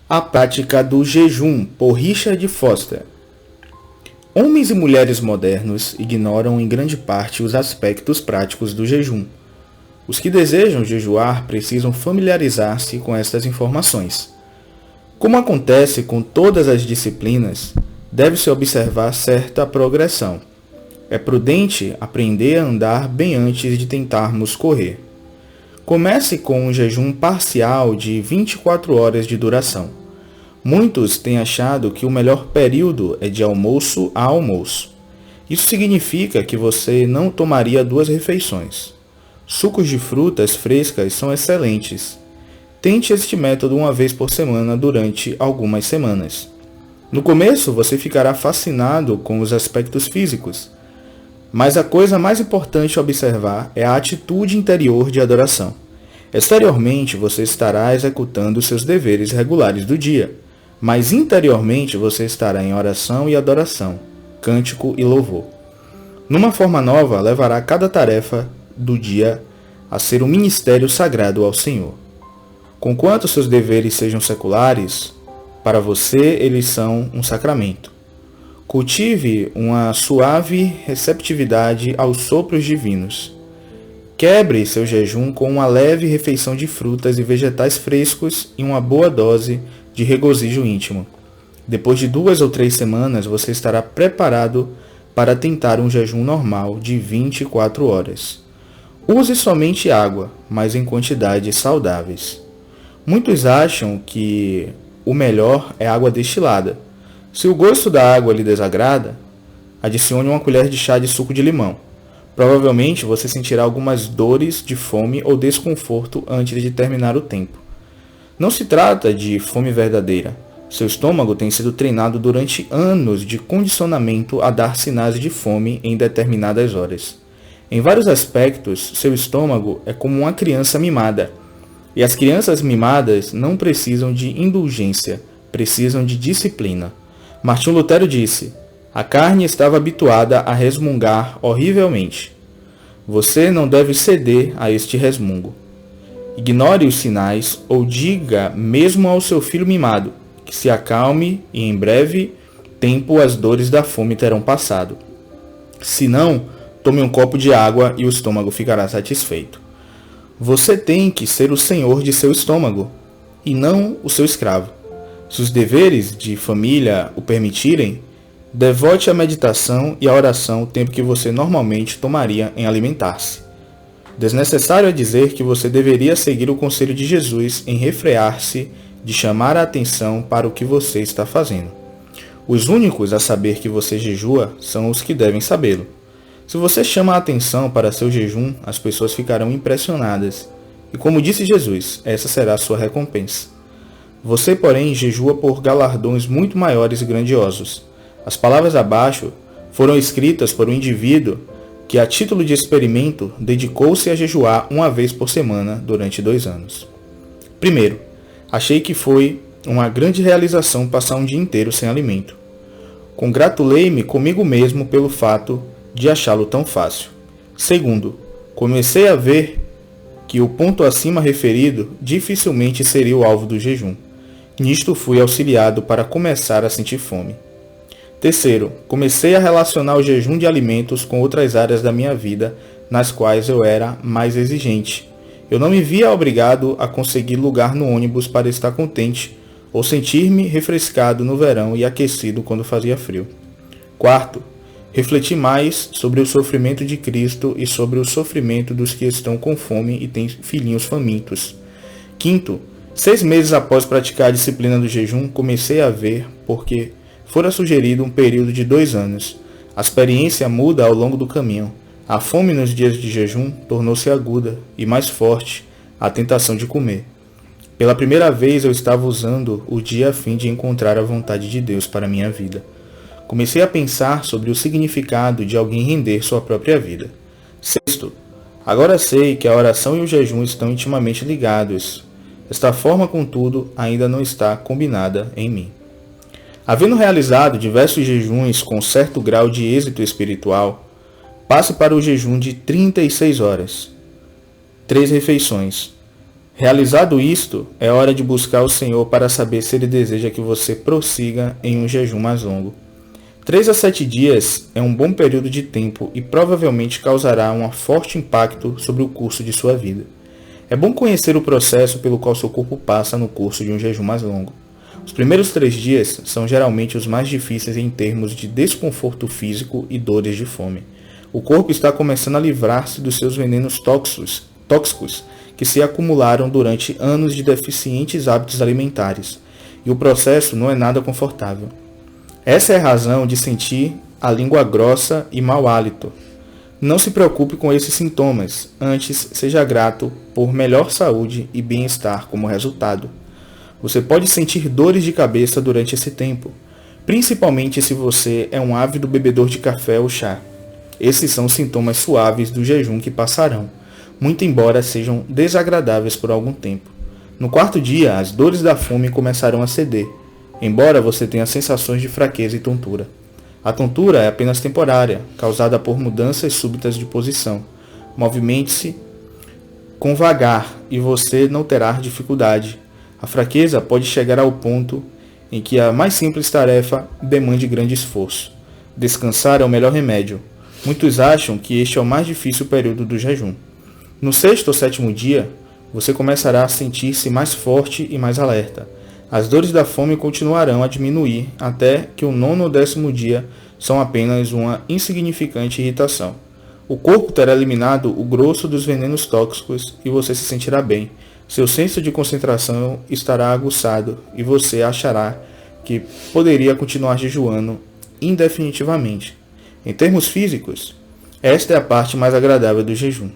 A prática do jejum, por Richard Foster. Homens e mulheres modernos ignoram em grande parte os aspectos práticos do jejum. Os que desejam jejuar precisam familiarizar-se com estas informações. Como acontece com todas as disciplinas, deve-se observar certa progressão. É prudente aprender a andar bem antes de tentarmos correr. Comece com um jejum parcial de 24 horas de duração. Muitos têm achado que o melhor período é de almoço a almoço. Isso significa que você não tomaria 2 refeições. Sucos de frutas frescas são excelentes. Tente este método uma vez por semana durante algumas semanas. No começo, você ficará fascinado com os aspectos físicos, mas a coisa mais importante a observar é a atitude interior de adoração. Exteriormente, você estará executando seus deveres regulares do dia, mas interiormente você estará em oração e adoração, cântico e louvor. Numa forma nova, levará cada tarefa do dia a ser um ministério sagrado ao Senhor. Conquanto seus deveres sejam seculares, para você eles são um sacramento. Cultive uma suave receptividade aos sopros divinos. Quebre seu jejum com uma leve refeição de frutas e vegetais frescos e uma boa dose de regozijo íntimo. Depois de 2 ou 3 semanas, você estará preparado para tentar um jejum normal de 24 horas. Use somente água, mas em quantidades saudáveis. Muitos acham que o melhor é água destilada. Se o gosto da água lhe desagrada, adicione uma colher de chá de suco de limão. Provavelmente você sentirá algumas dores de fome ou desconforto antes de terminar o tempo. Não se trata de fome verdadeira. Seu estômago tem sido treinado durante anos de condicionamento a dar sinais de fome em determinadas horas. Em vários aspectos, seu estômago é como uma criança mimada. E as crianças mimadas não precisam de indulgência, precisam de disciplina. Martinho Lutero disse: a carne estava habituada a resmungar horrivelmente. Você não deve ceder a este resmungo. Ignore os sinais ou diga mesmo ao seu filho mimado que se acalme e em breve tempo as dores da fome terão passado. Se não, tome um copo de água e o estômago ficará satisfeito. Você tem que ser o senhor de seu estômago e não o seu escravo. Se os deveres de família o permitirem, devote à meditação e à oração o tempo que você normalmente tomaria em alimentar-se. Desnecessário é dizer que você deveria seguir o conselho de Jesus em refrear-se de chamar a atenção para o que você está fazendo. Os únicos a saber que você jejua são os que devem sabê-lo. Se você chama a atenção para seu jejum, as pessoas ficarão impressionadas. E como disse Jesus, essa será a sua recompensa. Você, porém, jejua por galardões muito maiores e grandiosos. As palavras abaixo foram escritas por um indivíduo que, a título de experimento, dedicou-se a jejuar uma vez por semana durante 2 anos. Primeiro, achei que foi uma grande realização passar um dia inteiro sem alimento. Congratulei-me comigo mesmo pelo fato de achá-lo tão fácil. Segundo, comecei a ver que o ponto acima referido dificilmente seria o alvo do jejum. Nisto fui auxiliado para começar a sentir fome. Terceiro, comecei a relacionar o jejum de alimentos com outras áreas da minha vida nas quais eu era mais exigente. Eu não me via obrigado a conseguir lugar no ônibus para estar contente ou sentir-me refrescado no verão e aquecido quando fazia frio. Quarto, refleti mais sobre o sofrimento de Cristo e sobre o sofrimento dos que estão com fome e têm filhinhos famintos. Quinto, 6 meses após praticar a disciplina do jejum, comecei a ver porque fora sugerido um período de 2 anos. A experiência muda ao longo do caminho. A fome nos dias de jejum tornou-se aguda e mais forte a tentação de comer. Pela primeira vez eu estava usando o dia a fim de encontrar a vontade de Deus para a minha vida. Comecei a pensar sobre o significado de alguém render sua própria vida. Sexto, agora sei que a oração e o jejum estão intimamente ligados. Esta forma, contudo, ainda não está combinada em mim. Havendo realizado diversos jejuns com certo grau de êxito espiritual, passe para o jejum de 36 horas. 3 refeições. Realizado isto, é hora de buscar o Senhor para saber se Ele deseja que você prossiga em um jejum mais longo. 3 a 7 dias é um bom período de tempo e provavelmente causará um forte impacto sobre o curso de sua vida. É bom conhecer o processo pelo qual seu corpo passa no curso de um jejum mais longo. Os primeiros 3 dias são geralmente os mais difíceis em termos de desconforto físico e dores de fome. O corpo está começando a livrar-se dos seus venenos tóxicos que se acumularam durante anos de deficientes hábitos alimentares, e o processo não é nada confortável. Essa é a razão de sentir a língua grossa e mau hálito. Não se preocupe com esses sintomas, antes seja grato por melhor saúde e bem-estar como resultado. Você pode sentir dores de cabeça durante esse tempo, principalmente se você é um ávido bebedor de café ou chá. Esses são sintomas suaves do jejum que passarão, muito embora sejam desagradáveis por algum tempo. No 4º dia, as dores da fome começarão a ceder, embora você tenha sensações de fraqueza e tontura. A tontura é apenas temporária, causada por mudanças súbitas de posição. Movimente-se com vagar e você não terá dificuldade. A fraqueza pode chegar ao ponto em que a mais simples tarefa demande grande esforço. Descansar é o melhor remédio. Muitos acham que este é o mais difícil período do jejum. No 6º ou 7º dia, você começará a sentir-se mais forte e mais alerta. As dores da fome continuarão a diminuir até que o 9º ou 10º dia são apenas uma insignificante irritação. O corpo terá eliminado o grosso dos venenos tóxicos e você se sentirá bem. Seu senso de concentração estará aguçado e você achará que poderia continuar jejuando indefinitivamente. Em termos físicos, esta é a parte mais agradável do jejum.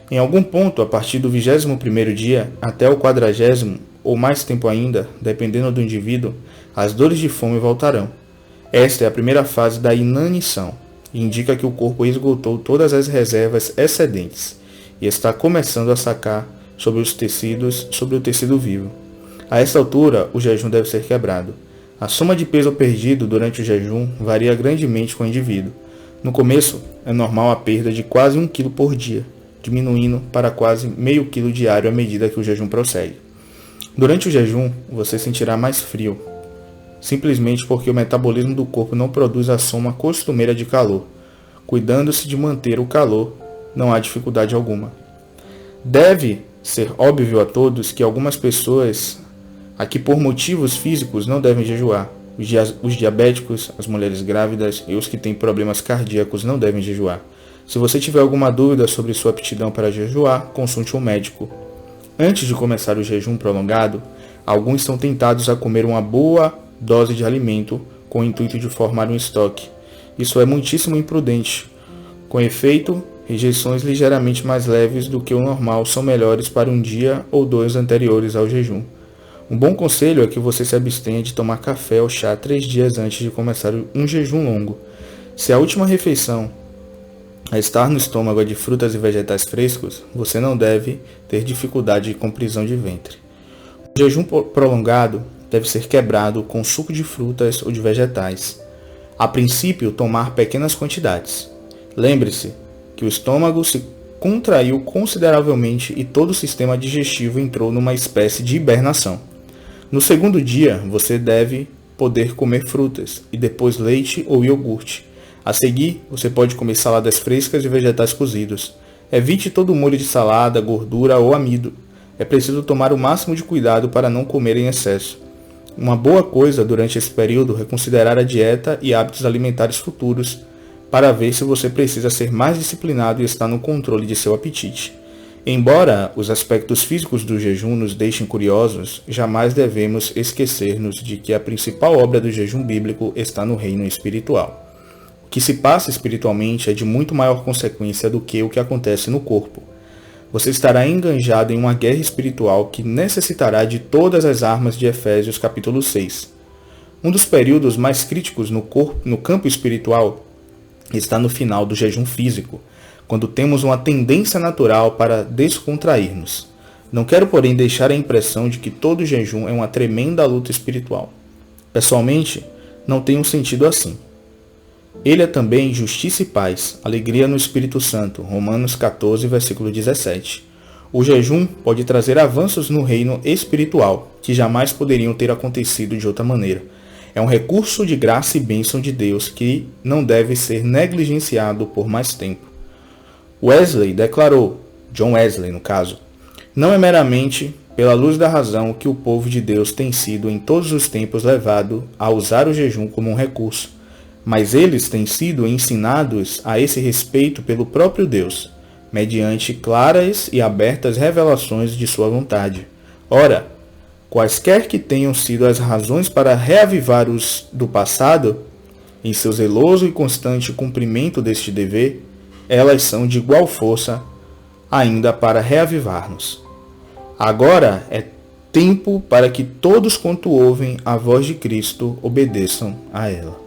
Em algum ponto, a partir do 21º dia até o 40º, ou mais tempo ainda, dependendo do indivíduo, as dores de fome voltarão. Esta é a primeira fase da inanição, e indica que o corpo esgotou todas as reservas excedentes, e está começando a sacar sobre o tecido vivo. A esta altura, o jejum deve ser quebrado. A soma de peso perdido durante o jejum varia grandemente com o indivíduo. No começo, é normal a perda de quase 1 kg por dia, diminuindo para quase meio quilo diário à medida que o jejum prossegue. Durante o jejum, você sentirá mais frio, simplesmente porque o metabolismo do corpo não produz a soma costumeira de calor. Cuidando-se de manter o calor, não há dificuldade alguma. Deve ser óbvio a todos que algumas pessoas, aqui por motivos físicos, não devem jejuar. Os diabéticos, as mulheres grávidas e os que têm problemas cardíacos não devem jejuar. Se você tiver alguma dúvida sobre sua aptidão para jejuar, consulte um médico. Antes de começar o jejum prolongado, alguns são tentados a comer uma boa dose de alimento com o intuito de formar um estoque. Isso é muitíssimo imprudente. Com efeito, rejeições ligeiramente mais leves do que o normal são melhores para um dia ou 2 anteriores ao jejum. Um bom conselho é que você se abstenha de tomar café ou chá 3 dias antes de começar um jejum longo. Se a última refeição a estar no estômago de frutas e vegetais frescos, você não deve ter dificuldade com prisão de ventre. O jejum prolongado deve ser quebrado com suco de frutas ou de vegetais. A princípio, tomar pequenas quantidades. Lembre-se que o estômago se contraiu consideravelmente e todo o sistema digestivo entrou numa espécie de hibernação. No 2º dia, você deve poder comer frutas e depois leite ou iogurte. A seguir, você pode comer saladas frescas e vegetais cozidos. Evite todo o molho de salada, gordura ou amido. É preciso tomar o máximo de cuidado para não comer em excesso. Uma boa coisa durante esse período é considerar a dieta e hábitos alimentares futuros para ver se você precisa ser mais disciplinado e estar no controle de seu apetite. Embora os aspectos físicos do jejum nos deixem curiosos, jamais devemos esquecer-nos de que a principal obra do jejum bíblico está no reino espiritual. O que se passa espiritualmente é de muito maior consequência do que o que acontece no corpo. Você estará enganjado em uma guerra espiritual que necessitará de todas as armas de Efésios capítulo 6. Um dos períodos mais críticos no campo espiritual está no final do jejum físico, quando temos uma tendência natural para descontrair-nos. Não quero, porém, deixar a impressão de que todo jejum é uma tremenda luta espiritual. Pessoalmente, não tem um sentido assim. Ele é também justiça e paz, alegria no Espírito Santo, Romanos 14, versículo 17. O jejum pode trazer avanços no reino espiritual, que jamais poderiam ter acontecido de outra maneira. É um recurso de graça e bênção de Deus que não deve ser negligenciado por mais tempo. Wesley declarou, John Wesley no caso, não é meramente pela luz da razão que o povo de Deus tem sido em todos os tempos levado a usar o jejum como um recurso, mas eles têm sido ensinados a esse respeito pelo próprio Deus, mediante claras e abertas revelações de sua vontade. Ora, quaisquer que tenham sido as razões para reavivar os do passado, em seu zeloso e constante cumprimento deste dever, elas são de igual força ainda para reavivar-nos. Agora é tempo para que todos quanto ouvem a voz de Cristo obedeçam a ela.